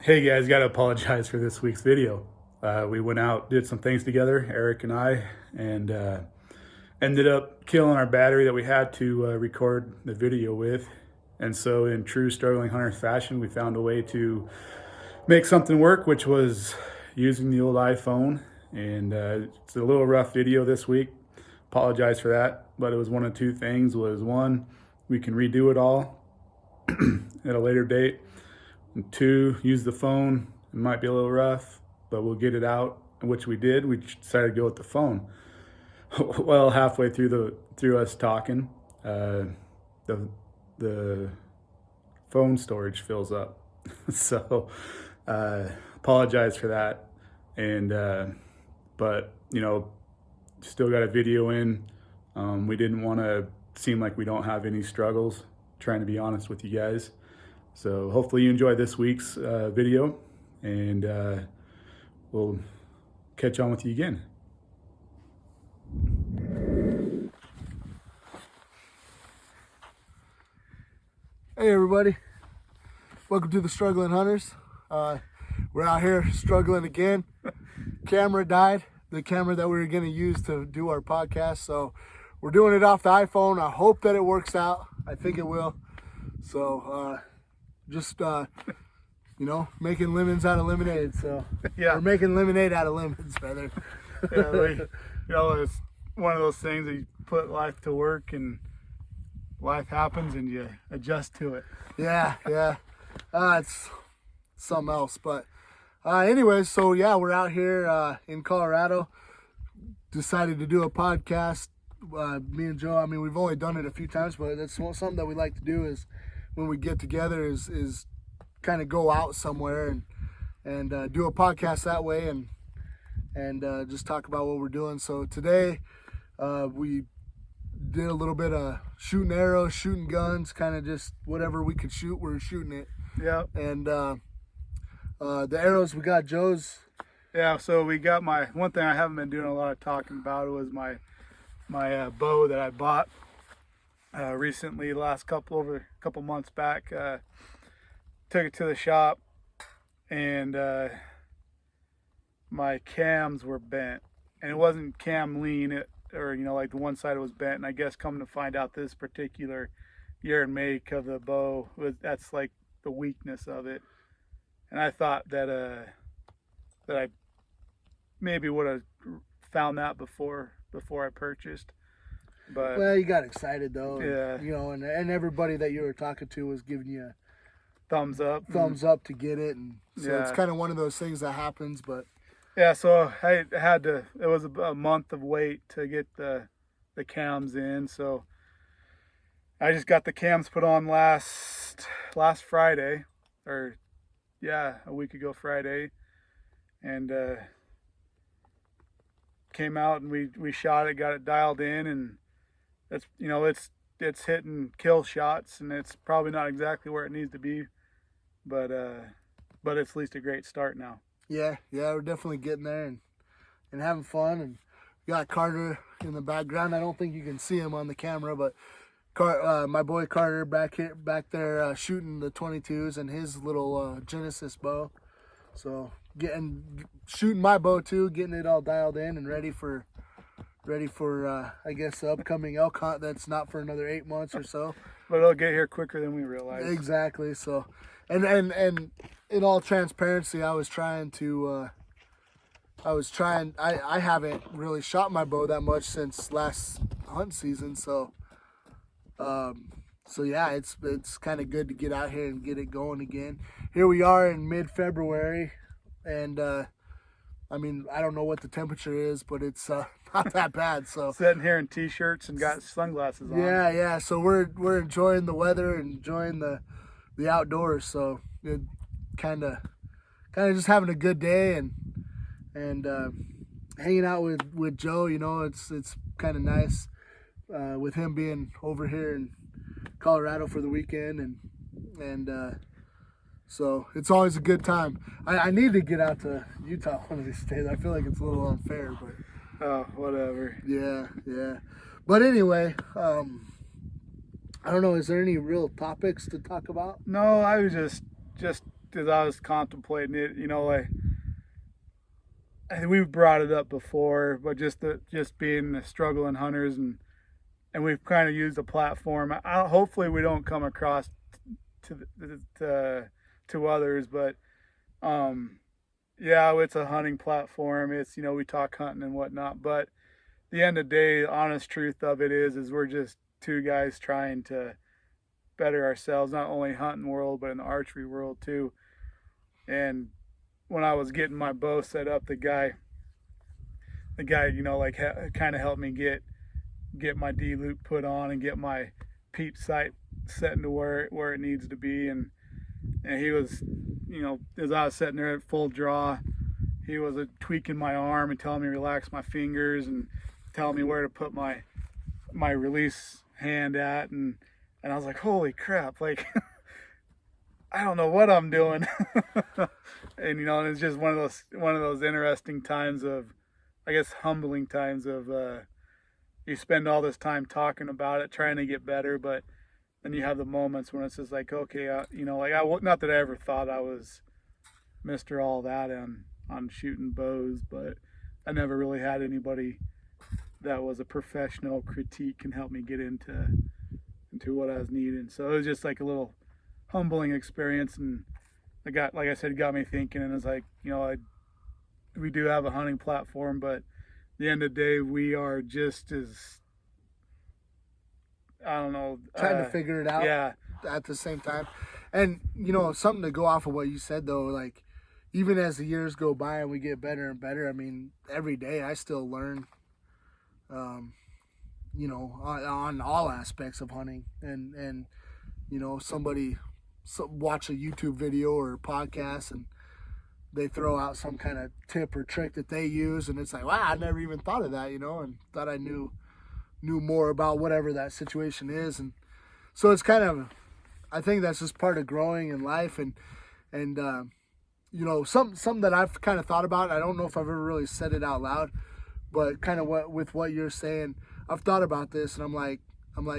Hey guys, gotta apologize for this week's video. We went out, did some things together, Eric and I, and ended up killing our battery that we had to record the video with. And so, in true struggling hunter fashion, we found a way to make something work, which was using the old iPhone. And it's a little rough video this week. Apologize for that, but it was one of two things. Was one, we can redo it all at a later date. And two, use the phone. It might be a little rough, but we'll get it out, which we did. We decided to go with the phone. Well, halfway through us talking, the the phone storage fills up. So apologize for that. And but still got a video in. We didn't want to seem like we don't have any struggles. Trying to be honest with you guys. So hopefully you enjoy this week's video, and we'll catch on with you again. Hey everybody, welcome to the Struggling Hunters. We're out here struggling again. Camera died, the camera that we were going to use to do our podcast, so we're doing it off the iPhone. I hope that it works out. I think it will. So just making lemons out of lemonade. So Yeah. we're making lemonade out of lemons, brother. It's one of those things that you put life to work and life happens and you adjust to it. Yeah. It's something else. But anyways, so yeah, we're out here in Colorado. Decided to do a podcast. Me and Joe, I mean, we've only done it a few times, but that's something that we like to do is when we get together is kind of go out somewhere and do a podcast that way and just talk about what we're doing. So today we did a little bit of shooting arrows, shooting guns, kind of just whatever we could shoot, we're shooting it. Yeah. And the arrows, we got Joe's. Yeah, so we got one thing I haven't been doing a lot of talking about was my bow that I bought recently, last couple months back. Took it to the shop, and my cams were bent, and it wasn't cam lean, like the one side was bent. And I guess coming to find out, this particular year and make of the bow that's like the weakness of it. And I thought that I maybe would have found that before I purchased. But Well, you got excited though. Yeah. And everybody that you were talking to was giving you thumbs up. thumbs up to get it. And so Yeah. it's kind of one of those things that happens, but Yeah, so I had to. It was a month of wait to get the cams in. So I just got the cams put on last Friday, or a week ago Friday, and came out and we shot it, got it dialed in, and it's hitting kill shots, and it's probably not exactly where it needs to be, but it's at least a great start now. yeah, we're definitely getting there and having fun. And we got Carter in the background. I don't think you can see him on the camera, but my boy Carter back there shooting the 22s and his little Genesis bow. So shooting my bow too, getting it all dialed in and ready for I guess the upcoming elk hunt that's not for another 8 months or so. But it'll get here quicker than we realize. Exactly. So and in all transparency, I haven't really shot my bow that much since last hunt season, so yeah, it's kind of good to get out here and get it going again. Here we are in mid-February, and I mean, I don't know what the temperature is, but it's not that bad. So Sitting here in t-shirts and got sunglasses on. yeah. So we're enjoying the weather and enjoying the outdoors. So it kind of just having a good day and hanging out with Joe. It's kind of nice with him being over here in Colorado for the weekend and so it's always a good time. I need to get out to Utah one of these days. I feel like it's a little unfair, but Oh, whatever. yeah. But anyway, I don't know. Is there any real topics to talk about? No, I was just as I was contemplating it, you know, we've brought it up before, but just being the struggling hunters, and we've kind of used a platform. Hopefully we don't come across to others, but yeah, it's a hunting platform. It's, you know, we talk hunting and whatnot, but the end of the day, the honest truth of it is we're just two guys trying to better ourselves, not only hunting world, but in the archery world too. And when I was getting my bow set up, the guy, you know, like kind of helped me get my D loop put on and get my peep sight set into where it needs to be. And he was, you know, as I was sitting there at full draw, he was tweaking my arm and telling me to relax my fingers and telling me where to put my release hand at. And I was like, holy crap, like, I don't know what I'm doing. And, you know, and it's just one of those interesting times of, I guess, humbling times of, you spend all this time talking about it, trying to get better, but then you have the moments when it's just like, okay, you know, like not that I ever thought I was Mr. All That on shooting bows, but I never really had anybody that was a professional critique and help me get into what I was needing. So it was just like a little humbling experience, and it got, like I said, got me thinking. And it's like, you know, we do have a hunting platform, but at the end of the day, we are just as, I don't know, trying to figure it out. Yeah. At the same time, and you know, something to go off of what you said though, like even as the years go by and we get better and better. I mean, every day I still learn. You know, on all aspects of hunting, and you know, watch a YouTube video or podcast and they throw out some kind of tip or trick that they use, and it's like, wow, I never even thought of that, you know, and thought I knew more about whatever that situation is. And so it's kind of, I think that's just part of growing in life. And you know, something that I've kind of thought about, I don't know if I've ever really said it out loud, but kind of with what you're saying, I've thought about this, and I'm like,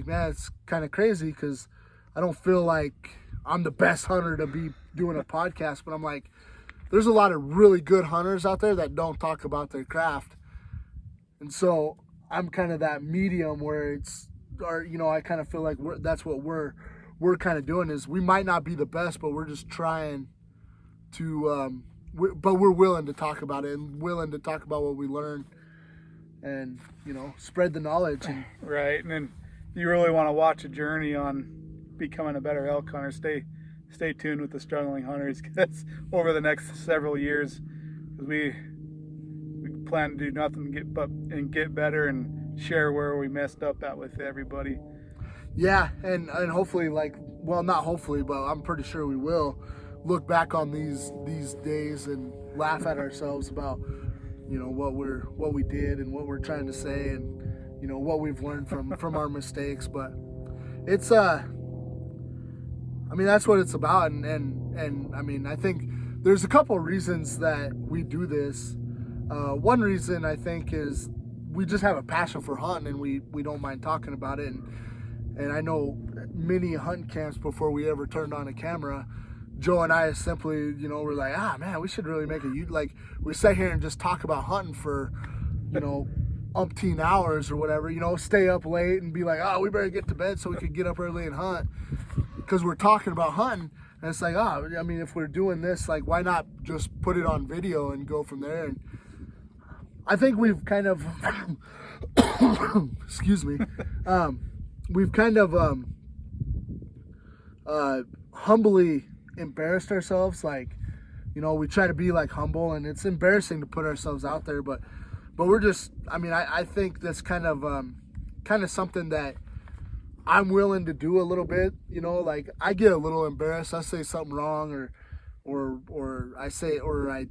man, it's kind of crazy because I don't feel like I'm the best hunter to be doing a podcast, but I'm like, there's a lot of really good hunters out there that don't talk about their craft. And so I'm kind of that medium where you know, I kind of feel like that's what we're kind of doing, is we might not be the best, but we're just trying to, but we're willing to talk about it and willing to talk about what we learn and, you know, spread the knowledge. And right. And then you really want to watch a journey on becoming a better elk hunter, stay tuned with the Struggling Hunters, because over the next several years, we plan to do nothing but get better and share where we messed up at with everybody. Yeah, and hopefully, like, well, not hopefully, but I'm pretty sure we will look back on these days and laugh at ourselves about, you know, what we did and what we're trying to say, and, you know, what we've learned from our mistakes. But it's I mean, that's what it's about. And I mean, I think there's a couple of reasons that we do this. One reason, I think, is we just have a passion for hunting, and we don't mind talking about it. And I know many hunting camps before we ever turned on a camera, Joe and I simply, you know, we're like, man, we should really make like, we sit here and just talk about hunting for, you know, umpteen hours or whatever, you know, stay up late and be like, we better get to bed so we can get up early and hunt, because we're talking about hunting. And it's like, I mean, if we're doing this, like, why not just put it on video and go from there? And I think we've kind of, excuse me, we've kind of humbly embarrassed ourselves. Like, you know, we try to be like humble, and it's embarrassing to put ourselves out there, but we're just, I mean, I think that's kind of something that I'm willing to do a little bit, you know. Like, I get a little embarrassed. I say something wrong, or I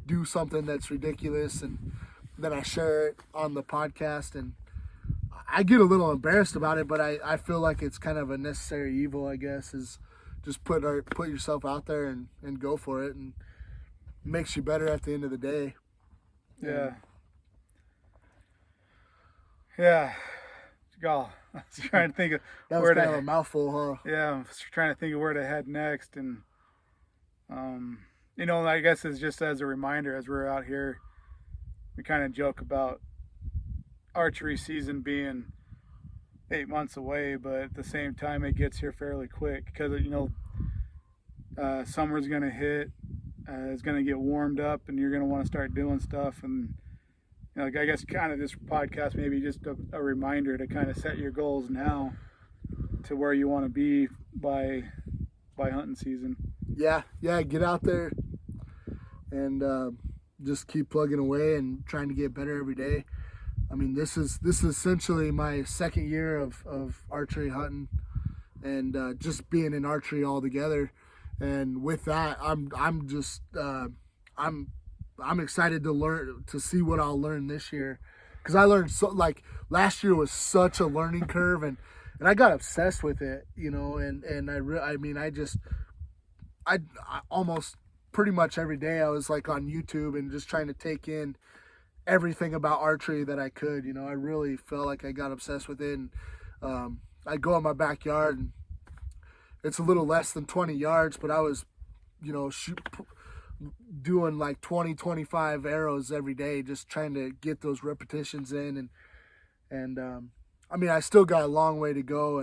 do something that's ridiculous, and then I share it on the podcast, and I get a little embarrassed about it, but I feel like it's kind of a necessary evil, I guess, is just put yourself out there and go for it, and it makes you better at the end of the day. Yeah. Yeah. God, I was trying to think of that was kind of a mouthful, huh? Yeah, I was trying to think of where to head next, and you know, I guess it's just as a reminder, as we're out here, we kind of joke about archery season being 8 months away, but at the same time, it gets here fairly quick because, you know, summer's going to hit, it's going to get warmed up, and you're going to want to start doing stuff. And, you know, like, I guess kind of this podcast maybe just a reminder to kind of set your goals now to where you want to be by hunting season. Yeah, get out there and just keep plugging away and trying to get better every day. I mean, this is essentially my second year of archery hunting and just being in archery altogether. And with that, I'm excited to see what I'll learn this year, because I learned so, like, last year was such a learning curve, and I got obsessed with it, you know, and I almost pretty much every day I was like on YouTube and just trying to take in everything about archery that I could. You know, I really felt like I got obsessed with it. And I go in my backyard, and it's a little less than 20 yards, but I was, you know, doing like 20-25 arrows every day, just trying to get those repetitions in. And I mean, I still got a long way to go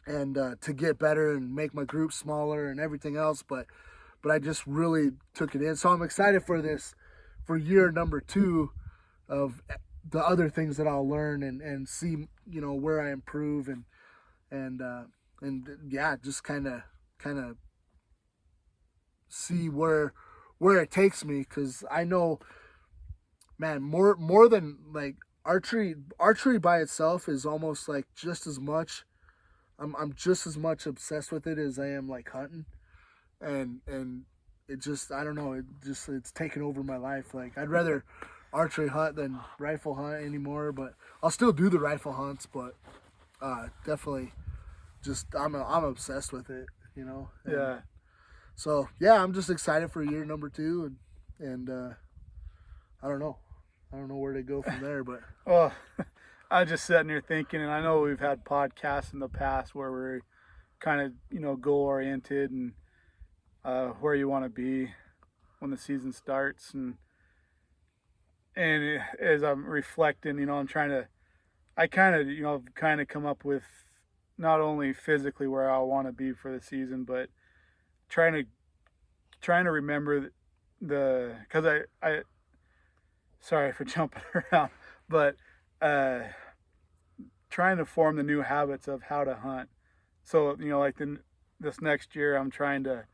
and to get better and make my group smaller and everything else, but I just really took it in. So I'm excited for year number 2 of the other things that I'll learn and see, you know, where I improve and yeah, just kind of see where it takes me, because I know, man, more than like archery by itself is almost like just as much. I'm just as much obsessed with it as I am like hunting, and it just, I don't know, it's taken over my life. Like, I'd rather archery hunt than rifle hunt anymore, but I'll still do the rifle hunts, but definitely just I'm obsessed with it, you know. And Yeah. so yeah, I'm just excited for year number 2, and I don't know where to go from there, but Well, I was just sitting here thinking, and I know we've had podcasts in the past where we're kind of, you know, goal oriented and where you want to be when the season starts, and as I'm reflecting, you know, I kind of come up with not only physically where I want to be for the season, but trying to remember because I sorry for jumping around, but trying to form the new habits of how to hunt. So, you know, like this next year, I'm trying to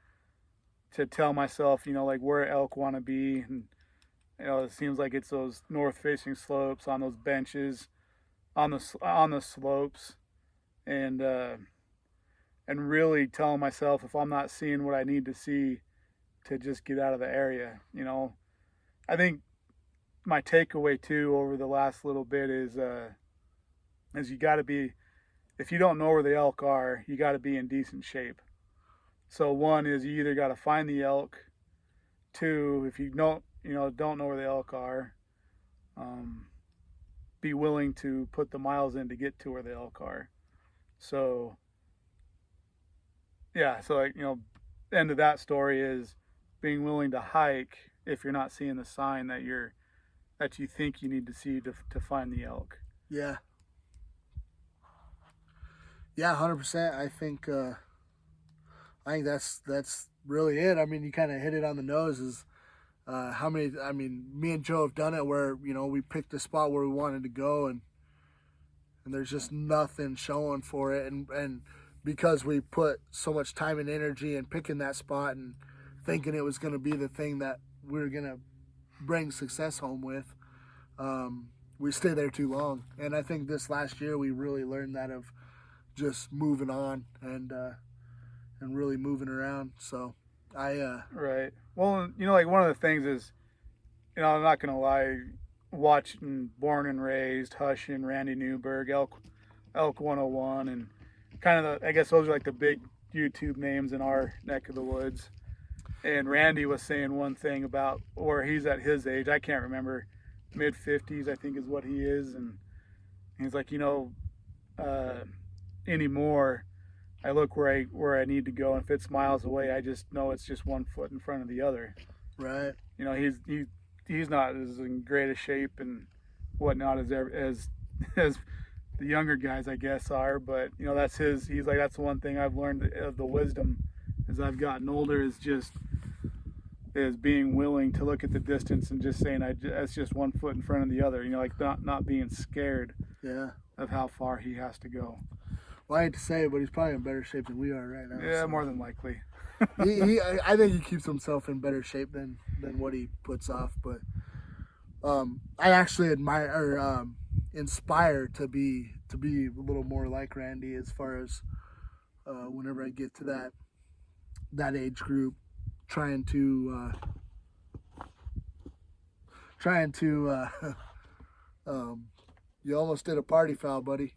tell myself, you know, like where elk want to be, and, you know, it seems like it's those north-facing slopes on those benches, on the slopes, and really telling myself, if I'm not seeing what I need to see, to just get out of the area. You know, I think my takeaway too over the last little bit is you got to be, if you don't know where the elk are, you got to be in decent shape. So one is you either got to find the elk. 2, if you don't know where the elk are, be willing to put the miles in to get to where the elk are. So yeah, so, like, you know, end of that story is being willing to hike if you're not seeing the sign that you think you need to see to find the elk. yeah, 100%. I think that's really it. I mean, you kind of hit it on the nose. Is how many? I mean, me and Joe have done it where, you know, we picked a spot where we wanted to go, and there's just nothing showing for it, and because we put so much time and energy in picking that spot and thinking it was going to be the thing that we were going to bring success home with, we stay there too long. And I think this last year we really learned that, of just moving on and really moving around. So Right. Well, you know, like, one of the things is, you know, I'm not gonna lie, watching Born and Raised, Hush and Randy Newberg, Elk 101, and kind of I guess those are like the big YouTube names in our neck of the woods. And Randy was saying one thing about where he's at his age. I can't remember, mid-50s I think is what he is, and he's like, you know, anymore, I look where I need to go, and if it's miles away, I just know it's just 1 foot in front of the other. Right. You know, he's not as in great a shape and whatnot as as the younger guys, I guess, are. But you know, that's his. He's like, that's the one thing I've learned of the wisdom as I've gotten older is being willing to look at the distance and just saying, that's just 1 foot in front of the other. You know, like not being scared. Yeah. Of how far he has to go. Well, I hate to say it, but he's probably in better shape than we are right now. Yeah, so. more than likely. I think he keeps himself in better shape than what he puts off. But I actually admire or inspire to be a little more like Randy as far as whenever I get to that age group, trying to you almost did a party foul, buddy.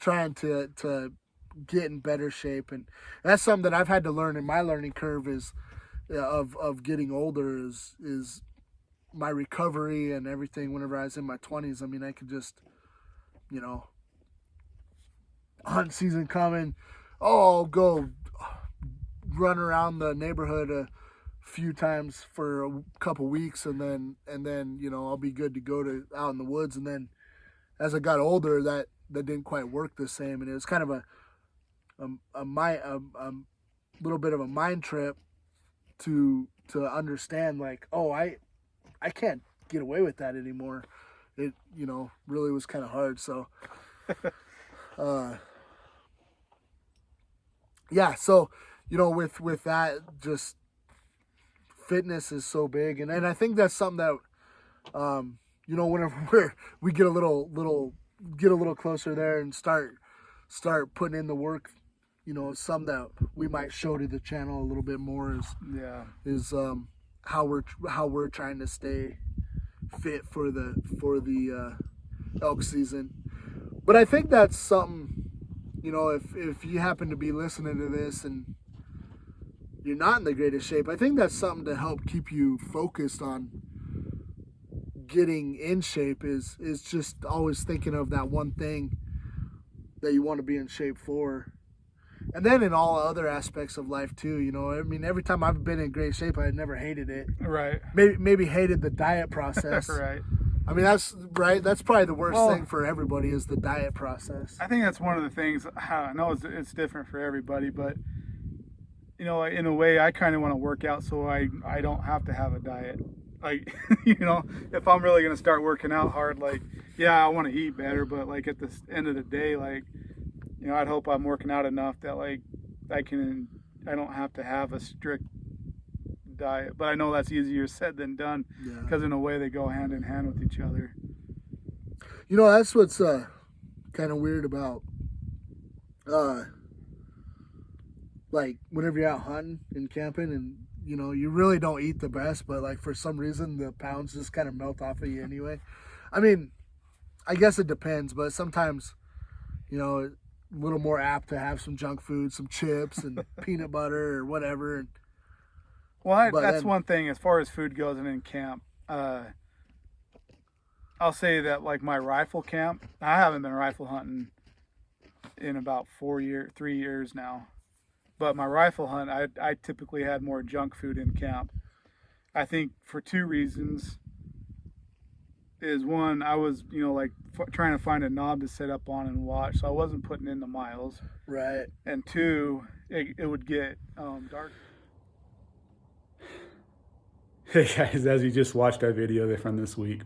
Trying to get in better shape, and that's something that I've had to learn in my learning curve is of getting older is my recovery and everything. Whenever I was in my 20s, I mean, I could just, you know, hunt season coming, I'll go run around the neighborhood a few times for a couple weeks, and then you know, I'll be good to go to out in the woods. And then as I got older, that didn't quite work the same, and it was kind of a little bit of a mind trip to understand, like, oh, I can't get away with that anymore. It, you know, really was kind of hard. So yeah, so you know, with that, just fitness is so big, and I think that's something that you know, whenever we get a little closer there and start putting in the work, you know, some that we might show to the channel a little bit more is how we're trying to stay fit for the elk season. But I think that's something, you know, if you happen to be listening to this and you're not in the greatest shape, I think that's something to help keep you focused on getting in shape is just always thinking of that one thing that you want to be in shape for. And then in all other aspects of life too, you know, I mean, every time I've been in great shape, I never hated it. Right. Maybe hated the diet process. Right. I mean, that's right. That's probably the worst thing for everybody is the diet process. I think that's one of the things. I know it's different for everybody, but you know, in a way, I kind of want to work out so I don't have to have a diet. Like, you know, if I'm really going to start working out hard, like, yeah, I want to eat better, but like at the end of the day, like, you know, I'd hope I'm working out enough that like I don't have to have a strict diet. But I know that's easier said than done, because in a way they go hand in hand with each other. You know, that's what's kind of weird about like whenever you're out hunting and camping, and you know, you really don't eat the best, but like for some reason the pounds just kind of melt off of you anyway. I mean, I guess it depends, but sometimes, you know, a little more apt to have some junk food, some chips and peanut butter or whatever. Well, that's one thing as far as food goes and in camp. I'll say that like my rifle camp, I haven't been rifle hunting in about 3 years now. But my rifle hunt, I typically had more junk food in camp. I think for two reasons. Is one, I was, you know, like trying to find a knob to set up on and watch, so I wasn't putting in the miles. Right. And two, it would get dark. Hey guys, as you just watched our video from this week,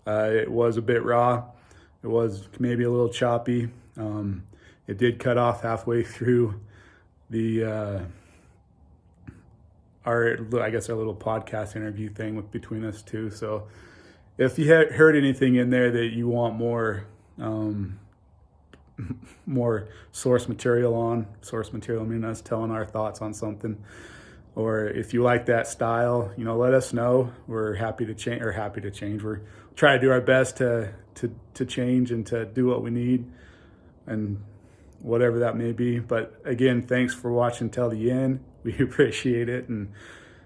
it was a bit raw. It was maybe a little choppy. It did cut off halfway through our little podcast interview thing between us two. So if you heard anything in there that you want more source material, meaning us telling our thoughts on something, or if you like that style, you know, let us know. We're happy to change. We're trying to do our best to change and to do what we need, and whatever that may be. But again, thanks for watching till the end. We appreciate it. And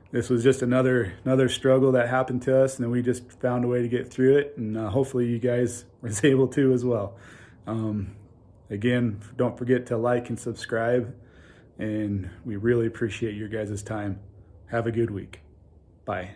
this was just another struggle that happened to us, and then we just found a way to get through it. And hopefully you guys was able to as well. Again, don't forget to like and subscribe, and we really appreciate your guys' time. Have a good week. Bye.